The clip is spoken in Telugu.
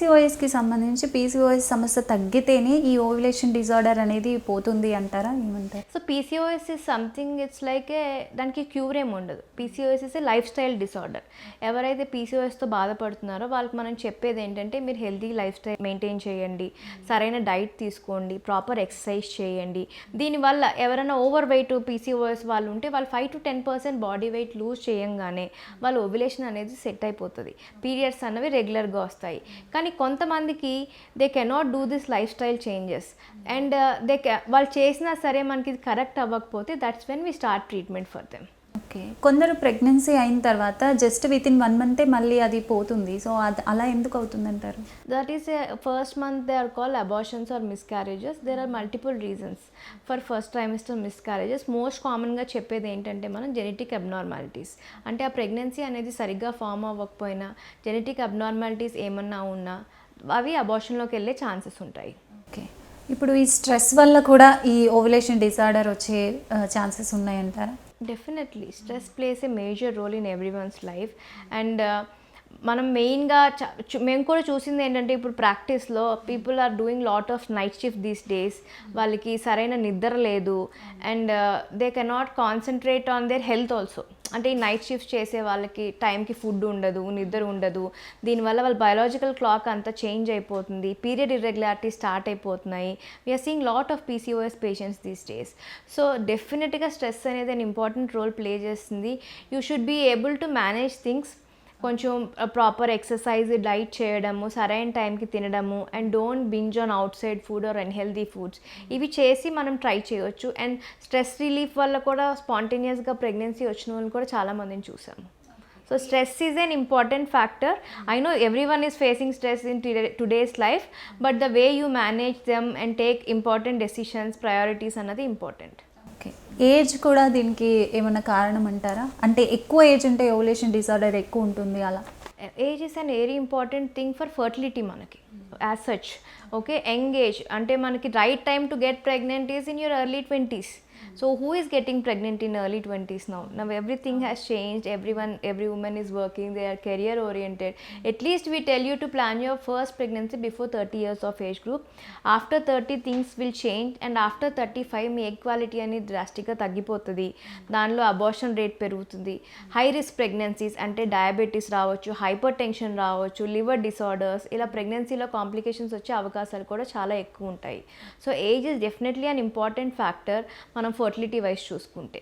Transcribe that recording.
పీసీఓఎస్కి సంబంధించి పీసీఓఎస్ సమస్య తగ్గితేనే ఈ ఓవ్యులేషన్ డిజార్డర్ అనేది పోతుంది అంటారా, ఏమంటారు? So PCOS is something, it's like దానికి క్యూర్ ఏమి ఉండదు. PCOS is a life style disorder. ఎవరైతే పీసీఓఎస్తో బాధపడుతున్నారో వాళ్ళకి మనం చెప్పేది ఏంటంటే, మీరు హెల్తీ లైఫ్ స్టైల్ మెయింటైన్ చేయండి, సరైన డైట్ తీసుకోండి, ప్రాపర్ ఎక్సర్సైజ్ చేయండి. దీనివల్ల ఎవరైనా ఓవర్ వెయిట్ పీసీఓఎస్ వాళ్ళు ఉంటే వాళ్ళు 5 to 10% బాడీ వెయిట్ లూజ్ చేయంగానే వాళ్ళ ఓవ్యులేషన్ అనేది సెట్ అయిపోతుంది. పీరియడ్స్ అన్నవి రెగ్యులర్గా వస్తాయి. కానీ కొంతమందికి they cannot do this life style changes and వాళ్ళు చేసినా సరే మనకి ఇది కరెక్ట్ అవ్వకపోతే that's when we start treatment for them. Okay, కొందరు ప్రెగ్నెన్సీ అయిన తర్వాత జస్ట్ విత్ ఇన్ 1 month మళ్ళీ అది పోతుంది. సో అది అలా ఎందుకు అవుతుందంటారు? That is first month they are called abortions or miscarriages. There are multiple reasons for first trimester miscarriages. Most కామన్గా చెప్పేది ఏంటంటే మనం జెనెటిక్ అబ్నార్మాలిటీస్. అంటే ఆ ప్రెగ్నెన్సీ అనేది సరిగ్గా ఫామ్ అవ్వకపోయినా జెనెటిక్ అబ్నార్మాలిటీస్ ఏమన్నా ఉన్నా అవి అబార్షన్లోకి వెళ్ళే ఛాన్సెస్ ఉంటాయి. ఓకే, ఇప్పుడు ఈ స్ట్రెస్ వల్ల కూడా ఈ ఓవ్యులేషన్ డిసార్డర్ వచ్చే ఛాన్సెస్ ఉన్నాయంటారా? Definitely stress plays a major role in everyone's life. And మనం మెయిన్గా మేము కూడా చూసింది ఏంటంటే, ఇప్పుడు ప్రాక్టీస్లో people are doing lot of night shift these days. వాళ్ళకి సరైన నిద్ర లేదు and they cannot concentrate on their health also. అంటే ఈ నైట్ షిఫ్ట్ చేసే వాళ్ళకి టైంకి ఫుడ్ ఉండదు, నిద్ర ఉండదు. దీనివల్ల వాళ్ళ బయాలజికల్ క్లాక్ అంతా చేంజ్ అయిపోతుంది, పీరియడ్ ఇర్రెగ్యులారిటీ స్టార్ట్ అయిపోతున్నాయి. We're seeing lot of PCOS patients these days. So డెఫినెట్గా స్ట్రెస్ అనేది an ఇంపార్టెంట్ రోల్ ప్లే చేస్తుంది. You should be able to manage things. కొంచెం ప్రాపర్ ఎక్సర్సైజ్, డైట్ చేయడము, సరైన టైంకి తినడము and don't binge on outside food or unhealthy foods. ఇవి చేసి మనం ట్రై చేయొచ్చు. అండ్ స్ట్రెస్ రిలీఫ్ వల్ల కూడా స్పాంటేనియస్గా ప్రెగ్నెన్సీ వచ్చిన వాళ్ళని కూడా చాలామందిని చూసాము. So stress is an important factor. I know everyone is facing stress in today's life, but the way you manage them and take important decisions, priorities అన్నది ఇంపార్టెంట్. ఓకే, ఏజ్ కూడా దీనికి ఏమైనా కారణం అంటారా? అంటే ఎక్కువ ఏజ్ ఉంటే ఓవ్యులేషన్ డిసార్డర్ ఎక్కువ ఉంటుంది అలా? Age is an very important thing for fertility మనకి as such. Okay, young age అంటే మనకి right time to get pregnant is in your early 20s. So who is getting pregnant in early 20s now? Now everything has changed. Every woman is working. They are career oriented. At least we tell you to plan your first pregnancy before 30 years of age group. After 30 things will change and after 35 me egg quality అనేది డ్రాస్టిక్గా తగ్గిపోతుంది. దానిలో అబార్షన్ రేట్ పెరుగుతుంది. హై రిస్క్ ప్రెగ్నెన్సీస్ అంటే డయాబెటీస్ రావచ్చు, హైపర్ టెన్షన్ రావచ్చు, లివర్ డిసార్డర్స్, ఇలా ప్రెగ్నెన్సీలో కాంప్లికేషన్స్ వచ్చే అవకాశాలు కూడా చాలా ఎక్కువ ఉంటాయి. So age is definitely an important factor మనం ఫర్టిలిటీ వైజ్ చూసుకుంటే.